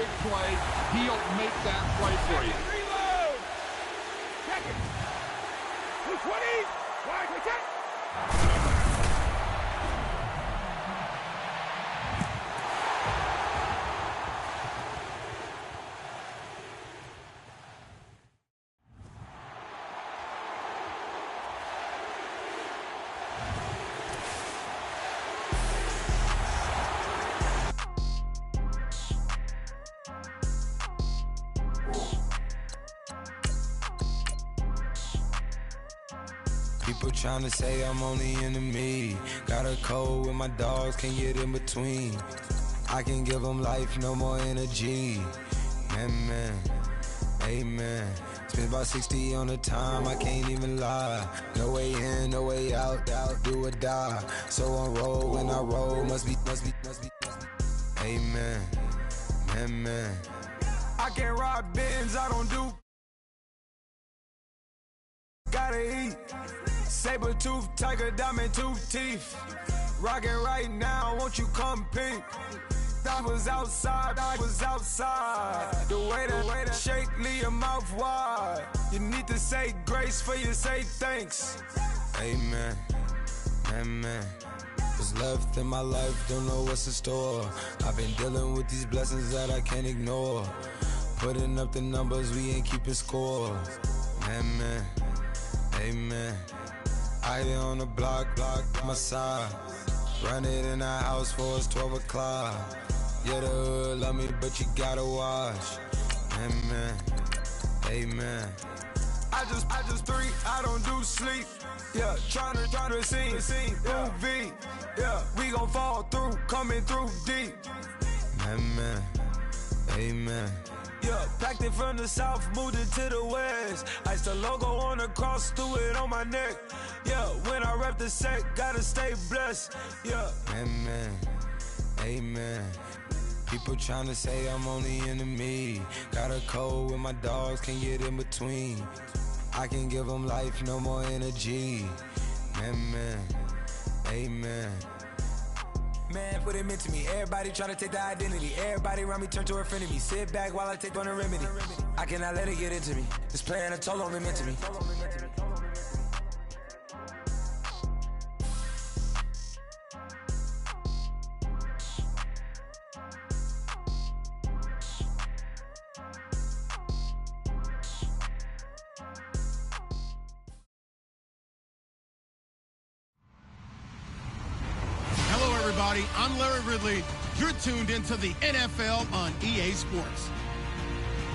big play, he'll make that play for you. Reload! Check it! 220! Wide, check! People tryna say I'm on the enemy. Got a code with my dogs, can't get in between. I can give them life, no more energy. Man, amen. Spent about 60 on the time, I can't even lie. No way in, no way out, do or die. So on roll, when I roll, must be. Amen, man. I can't ride Benz, I don't do. Gotta eat. Saber tooth, tiger, diamond tooth teeth. Rockin' right now, won't you come peep? I was outside. The way that shake, leave your mouth wide. You need to say grace for you say thanks. Amen, amen. What's left in my life, don't know what's in store. I've been dealing with these blessings that I can't ignore. Putting up the numbers, we ain't keeping score. Amen, amen. I here on the block, my side. Run it in the house for us 12 o'clock. Yeah, the hood love me, but you gotta watch. Amen, amen. I just three, I don't do sleep. Yeah, tryna see, UV. Yeah, we gon' fall through, coming through deep. Amen, amen. Yeah, packed it from the south, moved it to the west. Iced the logo on the cross, threw it on my neck. Yeah, when I rep the set, gotta stay blessed. Yeah, amen, amen. People tryna say I'm on the enemy. Got a code with my dogs, can't get in between. I can give them life, no more energy. Amen, amen. Man, what it meant to me. Everybody try to take the identity. Everybody around me turn to a friend of me. Sit back while I take on a remedy. I cannot let it get into me. It's playing a toll on me, meant to me. I'm Larry Ridley. You're tuned into the NFL on EA Sports.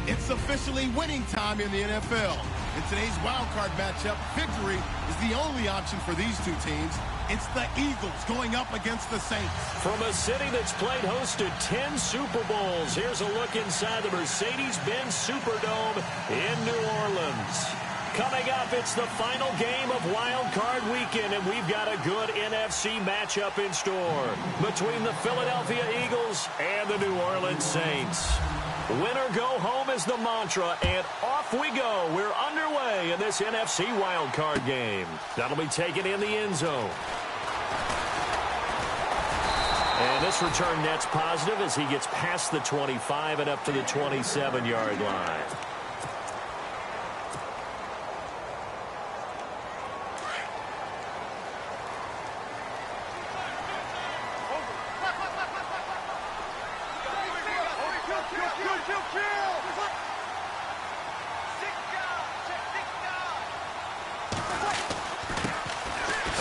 It's officially winning time in the NFL. In today's wildcard matchup, victory is the only option for these two teams. It's the Eagles going up against the Saints. From a city that's played host to 10 Super Bowls, here's a look inside the Mercedes-Benz Superdome in New Orleans. Coming up, it's the final game of Wild Card Weekend, and we've got a good NFC matchup in store between the Philadelphia Eagles and the New Orleans Saints. Win or go home is the mantra, and off we go. We're underway in this NFC Wild Card game. That'll be taken in the end zone. And this return net's positive as he gets past the 25 and up to the 27-yard line.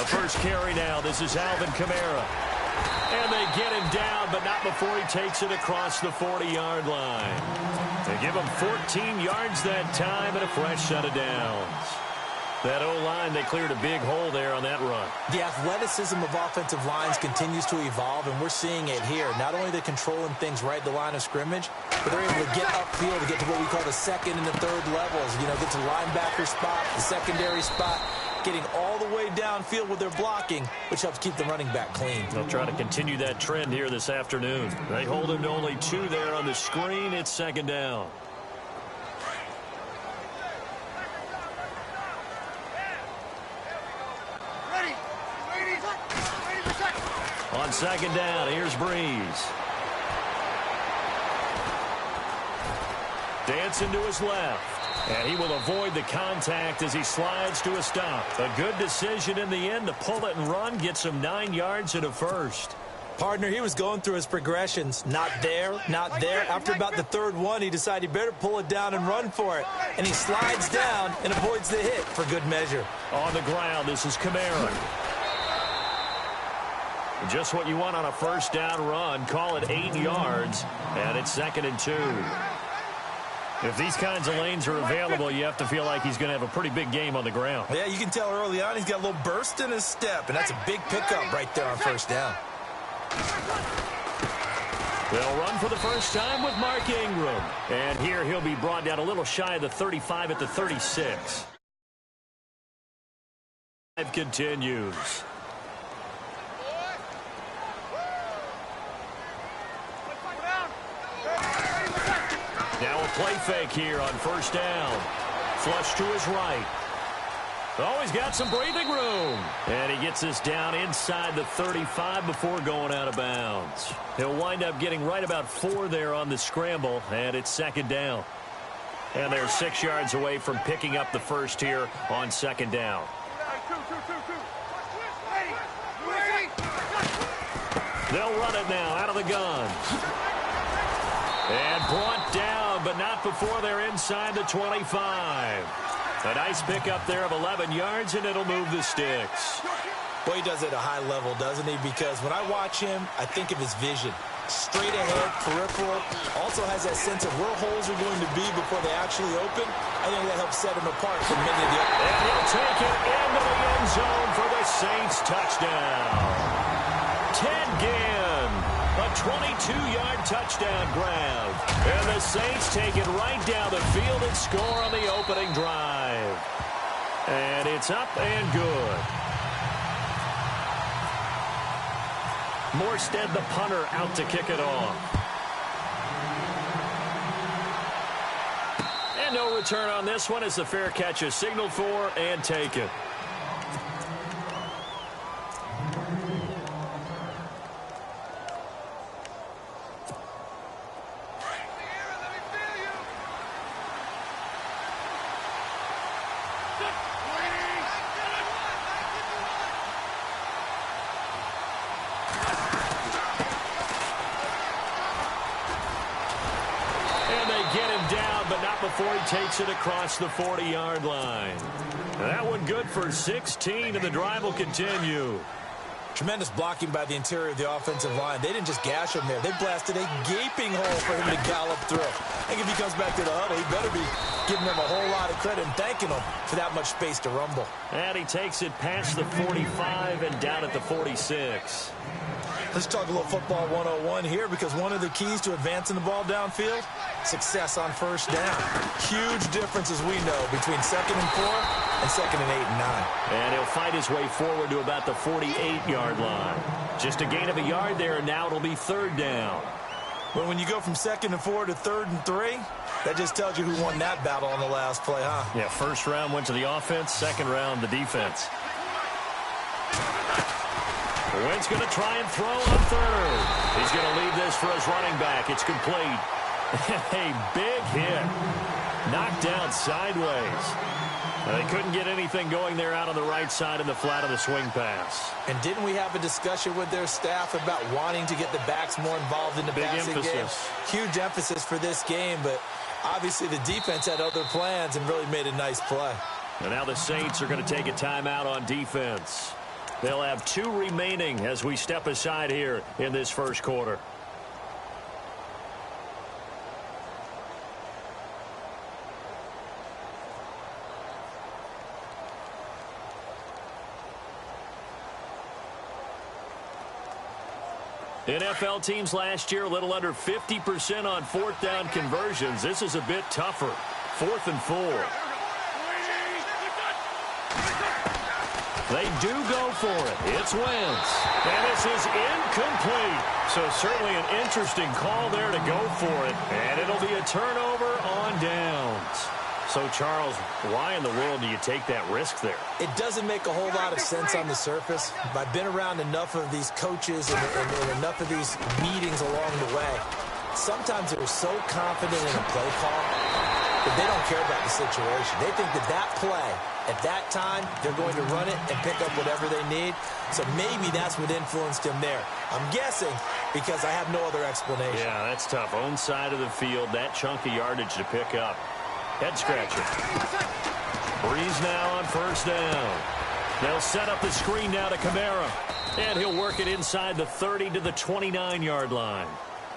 First carry now. This is Alvin Kamara. And they get him down, but not before he takes it across the 40-yard line. They give him 14 yards that time and a fresh set of downs. That O-line, they cleared a big hole there on that run. The athleticism of offensive lines continues to evolve, and we're seeing it here. Not only are they controlling things right at the line of scrimmage, but they're able to get upfield to get to what we call the second and the third levels. You know, get to linebacker spot, the secondary spot, getting all the way downfield with their blocking, which helps keep the running back clean. They'll try to continue that trend here this afternoon. They hold him to only 2 there on the screen. It's second down. On second down, here's Breeze. Dancing to his left. And he will avoid the contact as he slides to a stop. A good decision in the end to pull it and run. Gets him 9 yards and a first. Partner, he was going through his progressions. Not there, not there. After about the third one, he decided he better pull it down and run for it. And he slides down and avoids the hit for good measure. On the ground, this is Kamara. Just what you want on a first down run. Call it 8 yards, and it's 2nd and 2. If these kinds of lanes are available, you have to feel like he's going to have a pretty big game on the ground. Yeah, you can tell early on he's got a little burst in his step, and that's a big pickup right there on first down. They'll run for the first time with Mark Ingram. And here he'll be brought down a little shy of the 35 at the 36. Continues. Now a play fake here on first down. Flush to his right. Oh, he's got some breathing room. And he gets this down inside the 35 before going out of bounds. He'll wind up getting right about 4 there on the scramble, and it's 2nd down. And they're 6 yards away from picking up the first here on 2nd down. They'll run it now out of the gun. And brought down, but not before they're inside the 25. A nice pickup there of 11 yards, and it'll move the sticks. Well, he does it at a high level, doesn't he? Because when I watch him, I think of his vision. Straight ahead, peripheral. Also has that sense of where holes are going to be before they actually open. I think that helps set him apart from many of the other. And he'll take it into the end zone for the Saints touchdown. Ted Ginn, a 22-yard touchdown grab. And the Saints take it right down the field and score on the opening drive. And it's up and good. Morstead, the punter, out to kick it off. And no return on this one as the fair catch is signaled for and taken. Before he takes it across the 40-yard line. That one good for 16, and the drive will continue. Tremendous blocking by the interior of the offensive line. They didn't just gash him there. They blasted a gaping hole for him to gallop through. I think if he comes back to the huddle, he better be giving them a whole lot of credit and thanking them for that much space to rumble. And he takes it past the 45 and down at the 46. Let's talk a little football 101 here, because one of the keys to advancing the ball downfield, success on first down. Huge difference, as we know, between 2nd and 4 and 2nd and 8 and 9. And he'll fight his way forward to about the 48-yard line. Just a gain of a yard there, and now it'll be 3rd down. Well, when you go from 2nd and 4 to 3rd and 3, that just tells you who won that battle on the last play, huh? Yeah, first round went to the offense, second round the defense. Wentz going to try and throw on 3rd. He's going to leave this for his running back. It's complete. A big hit. Knocked down sideways. They couldn't get anything going there out on the right side in the flat of the swing pass. And didn't we have a discussion with their staff about wanting to get the backs more involved in the passing game? Huge emphasis for this game, but obviously the defense had other plans and really made a nice play. And now the Saints are going to take a timeout on defense. They'll have 2 remaining as we step aside here in this first quarter. NFL teams last year a little under 50% on 4th down conversions. This is a bit tougher. 4th and 4. They do go for it. It's Wentz. And this is incomplete. So certainly an interesting call there to go for it. And it'll be a turnover on downs. So, Charles, why in the world do you take that risk there? It doesn't make a whole lot of sense on the surface. I've been around enough of these coaches and enough of these meetings along the way. sometimes they're so confident in a play call that they don't care about the situation. They think that that play, at that time, they're going to run it and pick up whatever they need. So maybe that's what influenced him there. I'm guessing because I have no other explanation. Yeah, that's tough. Own side of the field, that chunk of yardage to pick up. Head scratcher. Breeze now on first down. They'll set up the screen now to Kamara. And he'll work it inside the 30 to the 29-yard line.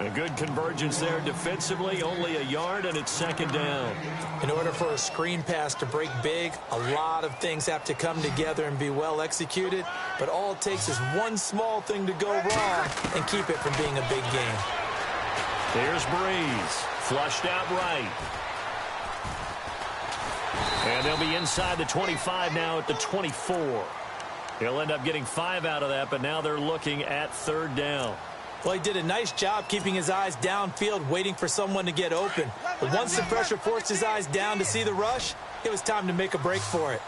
A good convergence there defensively, only a yard, and it's second down. In order for a screen pass to break big, a lot of things have to come together and be well executed, but all it takes is one small thing to go wrong and keep it from being a big game. Here's Breeze, flushed out right. And they'll be inside the 25 now at the 24. He'll end up getting 5 out of that, but now they're looking at third down. Well, he did a nice job keeping his eyes downfield, waiting for someone to get open. But once the pressure forced his eyes down to see the rush, it was time to make a break for it.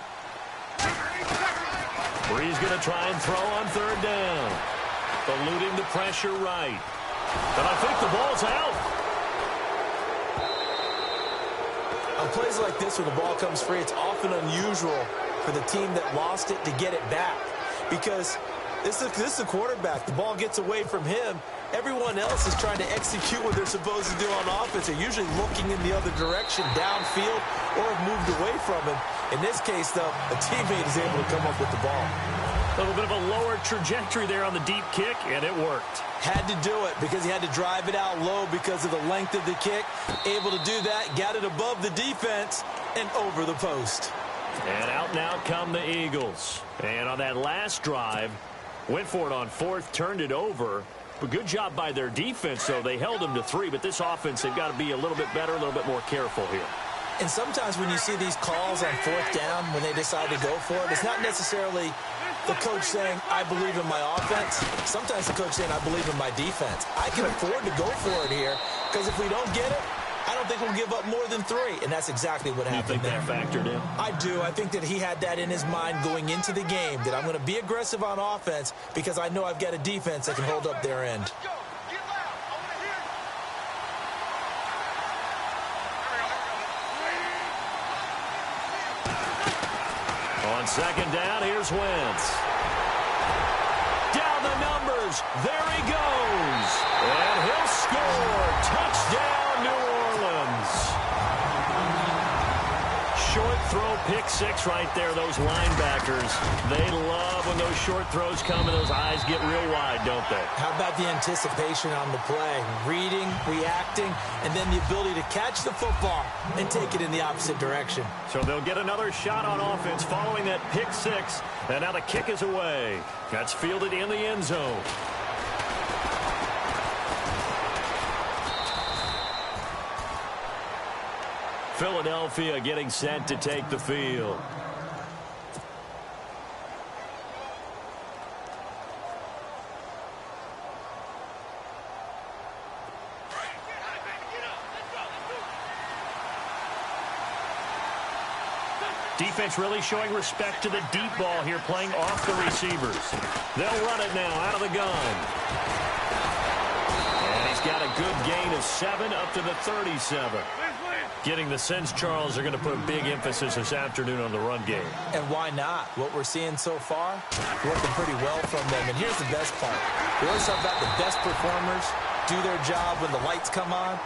Breeze going to try and throw on third down. Eluding the pressure right. But I think the ball's out. On plays like this where the ball comes free, it's often unusual for the team that lost it to get it back. Because this is a quarterback. The ball gets away from him. Everyone else is trying to execute what they're supposed to do on offense. They're usually looking in the other direction, downfield, or have moved away from him. In this case, though, a teammate is able to come up with the ball. A little bit of a lower trajectory there on the deep kick, and it worked. Had to do it because he had to drive it out low because of the length of the kick. Able to do that, got it above the defense, and over the post. And out and out come the Eagles. And on that last drive, went for it on fourth, turned it over. But good job by their defense, though. They held them to 3, but this offense, they've got to be a little bit better, a little bit more careful here. And sometimes when you see these calls on fourth down, when they decide to go for it, it's not necessarily the coach saying, I believe in my offense. Sometimes the coach saying, I believe in my defense. I can afford to go for it here because if we don't get it, I don't think we'll give up more than 3, and that's exactly what happened there. You think that factored in? I do. I think that he had that in his mind going into the game, that I'm going to be aggressive on offense because I know I've got a defense that can hold up their end. On second down, here's Wentz. Down the numbers. There he goes. And he'll score. Touchdown, New Orleans. Short throw, pick 6 right there. Those linebackers, they love when those short throws come and those eyes get real wide, don't they? How about the anticipation on the play? Reading, reacting, and then the ability to catch the football and take it in the opposite direction. So they'll get another shot on offense following that pick 6. And now the kick is away. That's fielded in the end zone. Philadelphia getting set to take the field. Defense really showing respect to the deep ball here, playing off the receivers. They'll run it now out of the gun. And he's got a good gain of 7 up to the 37. Getting the sense, Charles, are going to put a big emphasis this afternoon on the run game. And why not? What we're seeing so far, working pretty well from them. And here's the best part. We always talk about the best performers do their job when the lights come on.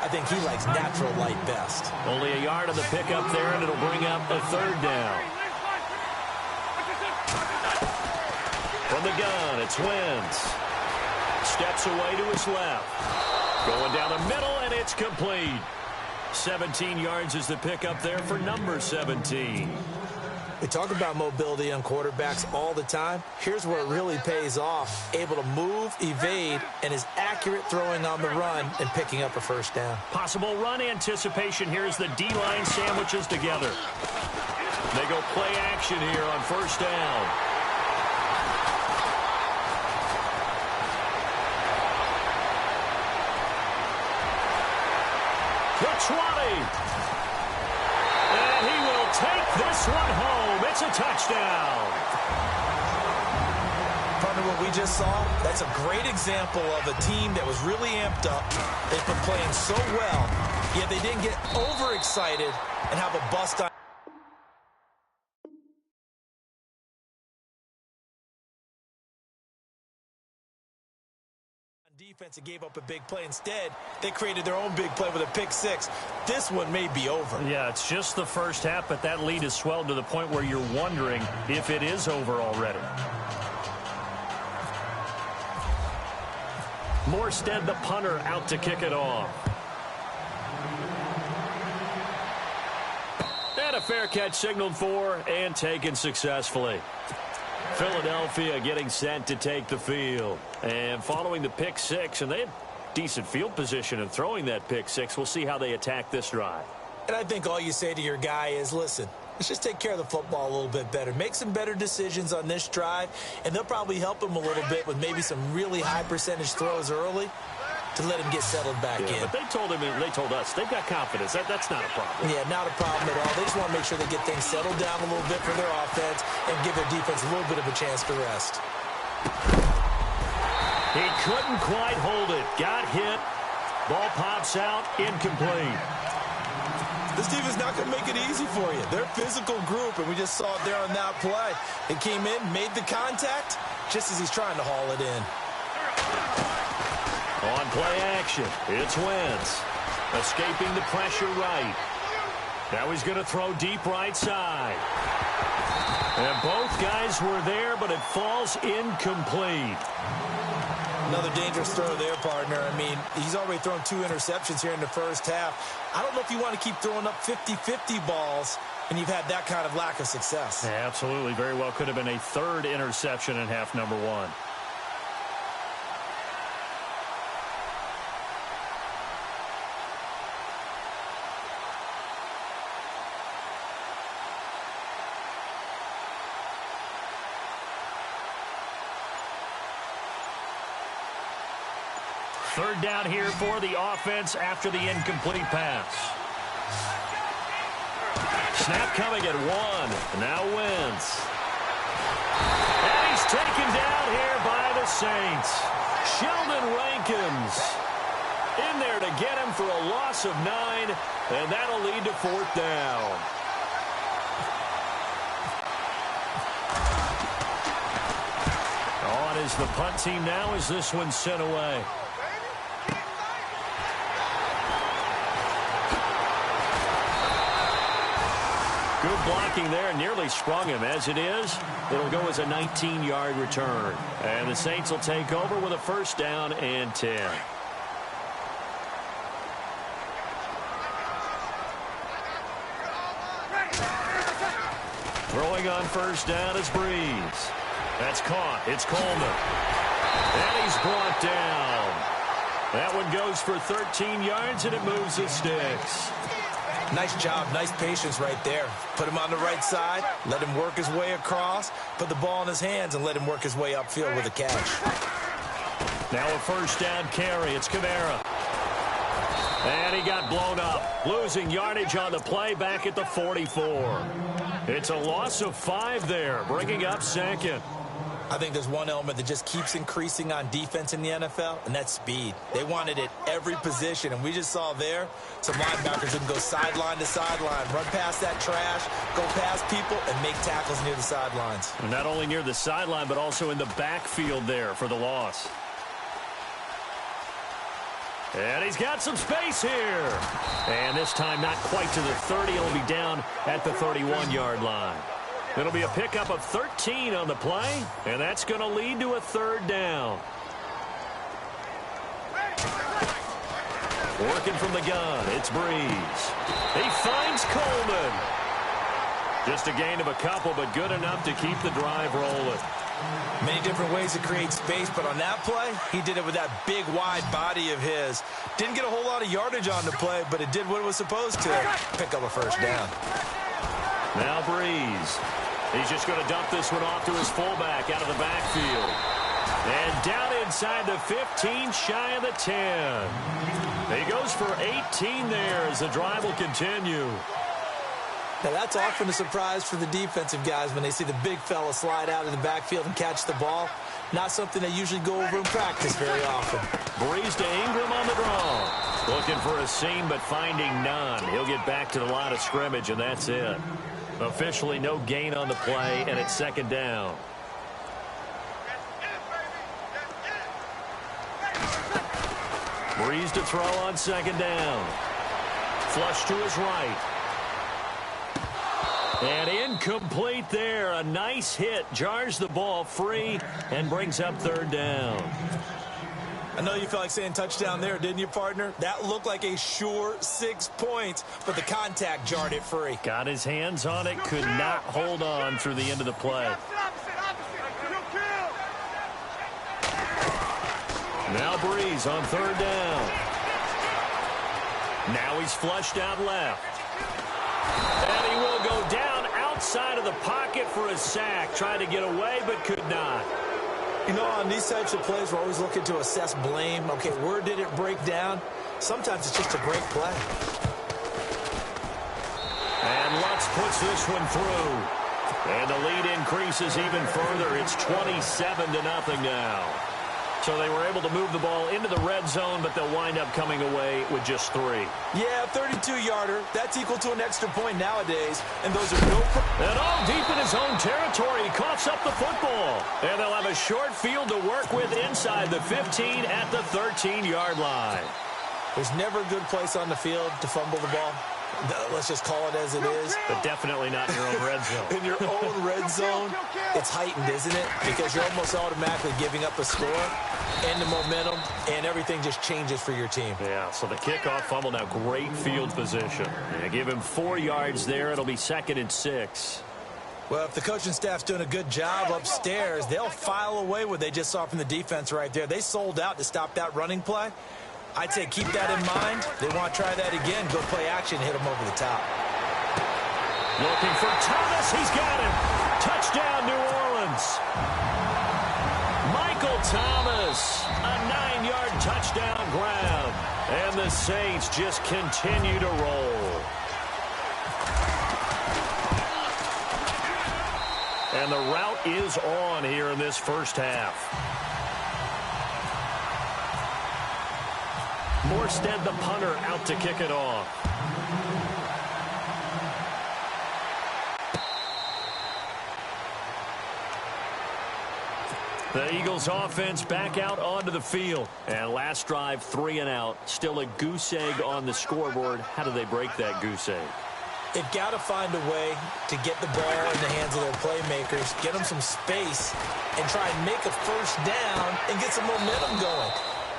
I think he likes natural light best. Only a yard on the pickup there, and it'll bring up a third down. From the gun, it's Wentz. Steps away to his left. Going down the middle, and it's complete. 17 yards is the pickup there for number 17. We talk about mobility on quarterbacks all the time. Here's where it really pays off. Able to move, evade, and is accurate throwing on the run and picking up a first down. Possible run anticipation here as the D-line sandwiches together. They go play action here on first down. The 20. And he will take this one home. It's a touchdown. Partner, of what we just saw, that's a great example of a team that was really amped up. They've been playing so well, yet they didn't get overexcited and have a bust on defense and gave up a big play. Instead, they created their own big play with a pick six. This one may be over. Yeah, it's just the first half, but that lead has swelled to the point where you're wondering if it is over already. Morstead, the punter, out to kick it off. And a fair catch signaled for and taken successfully. Philadelphia getting set to take the field. And following the pick six, and they had decent field position in throwing that pick six. We'll see how they attack this drive. And I think all you say to your guy is, listen, let's just take care of the football a little bit better. Make some better decisions on this drive, and they'll probably help him a little bit with maybe some really high percentage throws early to let him get settled back in. But they told us, they've got confidence. That's not a problem. Yeah, not a problem at all. They just want to make sure they get things settled down a little bit for their offense and give their defense a little bit of a chance to rest. He couldn't quite hold it. Got hit. Ball pops out. Incomplete. This defense is not going to make it easy for you. They're a physical group, and we just saw it there on that play. They came in, made the contact, just as he's trying to haul it in. On play action, it's Wentz. Escaping the pressure right. Now he's going to throw deep right side. And both guys were there, but it falls incomplete. Another dangerous throw there, partner. I mean, he's already thrown 2 interceptions here in the first half. I don't know if you want to keep throwing up 50-50 balls, and you've had that kind of lack of success. Yeah, absolutely. Very well could have been a 3rd interception in half number 1. Third down here for the offense after the incomplete pass. Snap coming at 1. Now Wentz. And he's taken down here by the Saints. Sheldon Rankins in there to get him for a loss of 9, and that'll lead to 4th down. On is the punt team now as this one's sent away. Good blocking there, nearly sprung him. As it is, it'll go as a 19-yard return. And the Saints will take over with a 1st down and 10. Throwing on 1st down is Breeze. That's caught. It's Coleman. And he's brought down. That one goes for 13 yards, and it moves the sticks. Nice job, nice patience right there. Put him on the right side, let him work his way across, put the ball in his hands, and let him work his way upfield with a catch. Now a 1st down carry. It's Kamara. And he got blown up. Losing yardage on the play back at the 44. It's a loss of 5 there, bringing up 2nd. I think there's one element that just keeps increasing on defense in the NFL, and that's speed. They want it at every position, and we just saw there some linebackers who can go sideline to sideline, run past that trash, go past people, and make tackles near the sidelines. And not only near the sideline, but also in the backfield there for the loss. And he's got some space here. And this time not quite to the 30. It'll be down at the 31-yard line. It'll be a pickup of 13 on the play, and that's going to lead to a 3rd down. Working from the gun, it's Breeze. He finds Coleman. Just a gain of a couple, but good enough to keep the drive rolling. Many different ways to create space, but on that play, he did it with that big, wide body of his. Didn't get a whole lot of yardage on the play, but it did what it was supposed to, pick up a 1st down. Now Breeze. He's just going to dump this one off to his fullback out of the backfield. And down inside the 15, shy of the 10. He goes for 18 there as the drive will continue. Now, that's often a surprise for the defensive guys when they see the big fella slide out of the backfield and catch the ball. Not something they usually go over in practice very often. Breeze to Ingram on the draw. Looking for a seam, but finding none. He'll get back to the line of scrimmage, and that's it. Officially no gain on the play, and it's second down. Breeze to throw on second down. Flush to his right. And incomplete there. A nice hit. Jars the ball free and brings up third down. I know you felt like saying touchdown there, didn't you, partner? That looked like a sure 6 points, but the contact jarred it free. Got his hands on it. Could not hold on through the end of the play. Now Breeze on third down. Now he's flushed out left. And he will go down outside of the pocket for a sack. Tried to get away, but could not. You know, on these types of plays, we're always looking to assess blame. Okay, where did it break down? Sometimes it's just a great play. And Lutz puts this one through. And the lead increases even further. It's 27-0 now. So they were able to move the ball into the red zone, but they'll wind up coming away with just 3. Yeah, 32-yarder. That's equal to an extra point nowadays. And those are no... And all deep in his own territory. He coughs up the football. And they'll have a short field to work with inside the 15 at the 13-yard line. There's never a good place on the field to fumble the ball. Let's just call it as it is. But definitely not in your own red zone. In your own red zone, it's heightened, isn't it? Because you're almost automatically giving up a score and the momentum, and everything just changes for your team. Yeah, so the kickoff fumble, now great field position. Yeah, give him 4 yards there. It'll be 2nd and 6. Well, if the coaching staff's doing a good job upstairs, they'll file away what they just saw from the defense right there. They sold out to stop that running play. I'd say keep that in mind. They want to try that again. Go play action, hit them over the top. Looking for Thomas. He's got him. Touchdown, New Orleans. Michael Thomas, a 9-yard touchdown grab. And the Saints just continue to roll. And the route is on here in this first half. Morstead, the punter, out to kick it off. The Eagles offense back out onto the field. And last drive, 3 and out. Still a goose egg on the scoreboard. How do they break that goose egg? They've got to find a way to get the ball in the hands of their playmakers, get them some space, and try and make a first down and get some momentum going.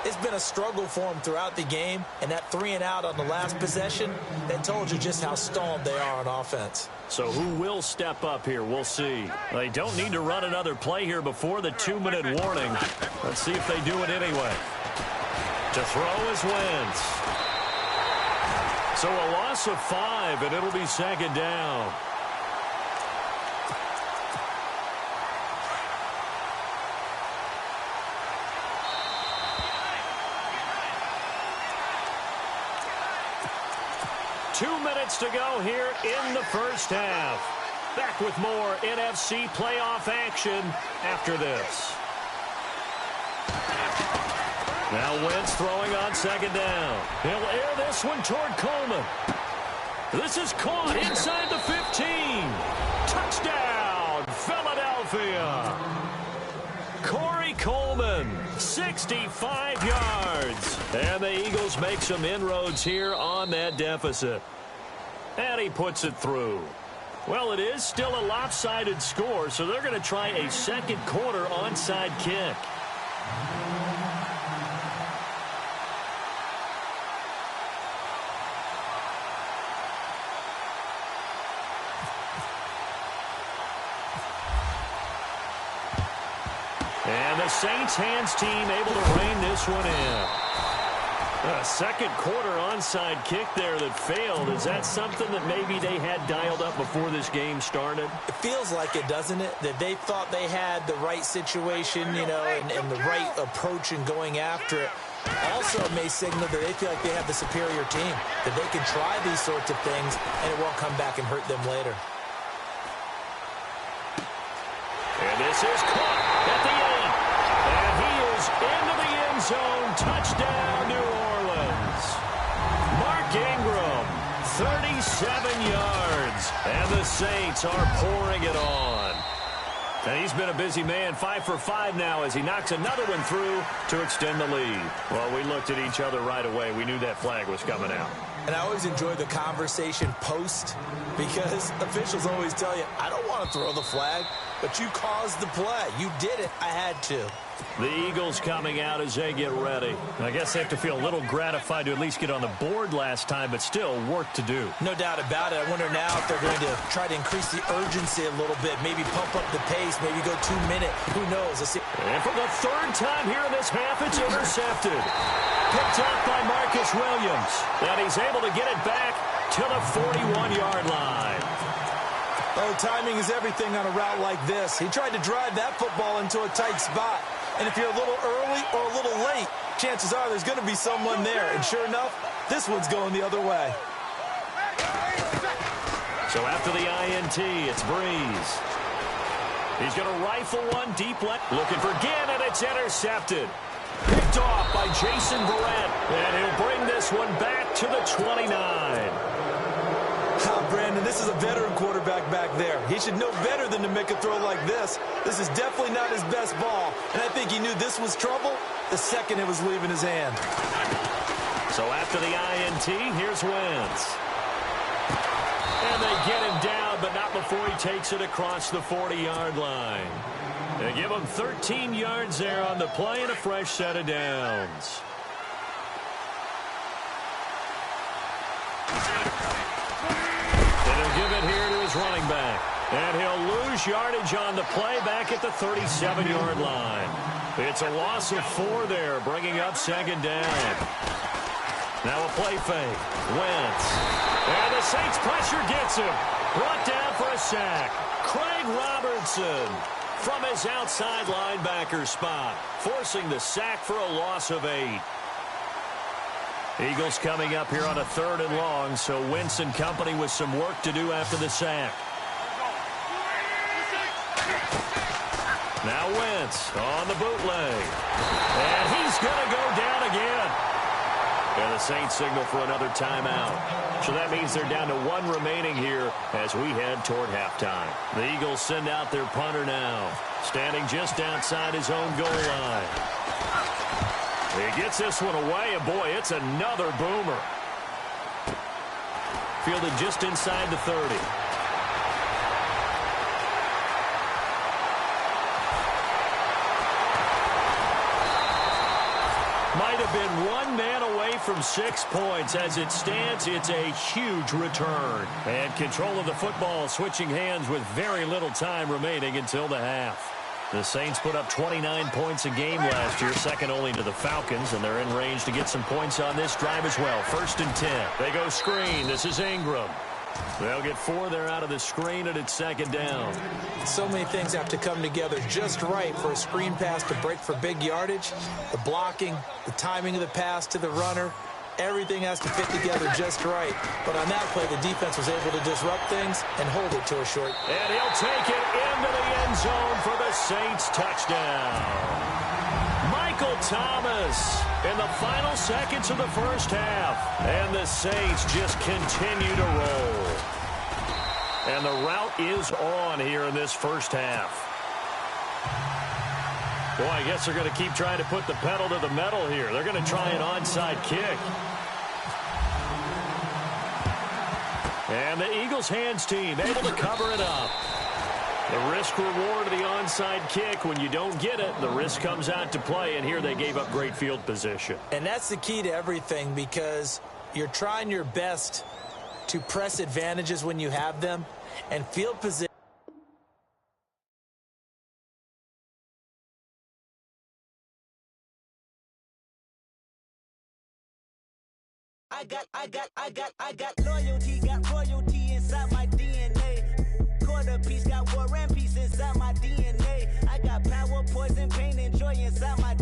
It's been a struggle for them throughout the game, and that 3 and out on the last possession, that told you just how stalled they are on offense. So who will step up here? We'll see. They don't need to run another play here before the 2-minute warning. Let's see if they do it anyway. To throw is Wentz. So a loss of 5, and it'll be 2nd down. Two minutes to go here in the first half. Back with more NFC playoff action after this. Now Wentz throwing on 2nd down. He'll air this one toward Coleman. This is caught inside the 15. Touchdown, Philadelphia. Corey Coleman, 65 yards. And the Eagles make some inroads here on that deficit. And he puts it through. Well, it is still a lopsided score, so they're going to try a second quarter onside kick. And the Saints hands team able to rein this one in. A second quarter onside kick there that failed. Is that something that maybe they had dialed up before this game started? It feels like it, doesn't it? That they thought they had the right situation, you know, and the right approach in going after it. Also may signal that they feel like they have the superior team, that they can try these sorts of things and it won't come back and hurt them later. And this is caught at the 8. zone. Touchdown, New Orleans. Mark Ingram, 37 yards. And the Saints are pouring it on. And he's been a busy man, 5 for 5 now as he knocks another one through to extend the lead. Well, we looked at each other right away. We knew that flag was coming out. And I always enjoy the conversation post because officials always tell you, I don't want to throw the flag, but you caused the play. You did it. I had to. The Eagles coming out as they get ready. I guess they have to feel a little gratified to at least get on the board last time, but still work to do. No doubt about it. I wonder now if they're going to try to increase the urgency a little bit, maybe pump up the pace, maybe go 2 minutes. Who knows? And for the third time here in this half, it's intercepted. Picked up by Marcus Williams. And he's able to get it back to the 41-yard line. Oh, timing is everything on a route like this. He tried to drive that football into a tight spot. And if you're a little early or a little late, chances are there's going to be someone there. And sure enough, this one's going the other way. So after the INT, it's Breeze. He's going to rifle one deep left. Looking for Ginn, and it's intercepted. Picked off by Jason Verrett. And he'll bring this one back to the 29. Brandon, this is a veteran quarterback back there. He should know better than to make a throw like this. This is definitely not his best ball. And I think he knew this was trouble the second it was leaving his hand. So after the INT, here's Wentz. And they get him down, but not before he takes it across the 40-yard line. They give him 13 yards there on the play and a fresh set of downs. Give it here to his running back. And he'll lose yardage on the play back at the 37-yard line. It's a loss of 4 there, bringing up second down. Now a play fake. Wentz. And the Saints pressure gets him. Brought down for a sack. Craig Robertson from his outside linebacker spot, forcing the sack for a loss of 8. Eagles coming up here on a 3rd and long, so Wentz and company with some work to do after the sack. Now Wentz on the bootleg. And he's going to go down again. And the Saints signal for another timeout. So that means they're down to 1 remaining here as we head toward halftime. The Eagles send out their punter now, standing just outside his own goal line. He gets this one away, and boy, it's another boomer. Fielded just inside the 30. Might have been 1 man away from 6 points. As it stands, it's a huge return. And control of the football switching hands with very little time remaining until the half. The Saints put up 29 points a game last year, second only to the Falcons, and they're in range to get some points on this drive as well. 1st and 10. They go screen. This is Ingram. They'll get 4 there out of the screen, and it's 2nd down. So many things have to come together just right for a screen pass to break for big yardage. The blocking, the timing of the pass to the runner, everything has to fit together just right. But on that play, the defense was able to disrupt things and hold it to a short. And he'll take it into the end zone for the Saints touchdown. Michael Thomas in the final seconds of the first half. And the Saints just continue to roll. And the route is on here in this first half. Boy, I guess they're going to keep trying to put the pedal to the metal here. They're going to try an onside kick. And the Eagles hands team able to cover it up. The risk reward of the onside kick. When you don't get it, the risk comes out to play. And here they gave up great field position. And that's the key to everything, because you're trying your best to press advantages when you have them. And field position. I got loyalty, got royalty inside my DNA. Quarter piece, got war and peace inside my DNA. I got power, poison, pain, and joy inside my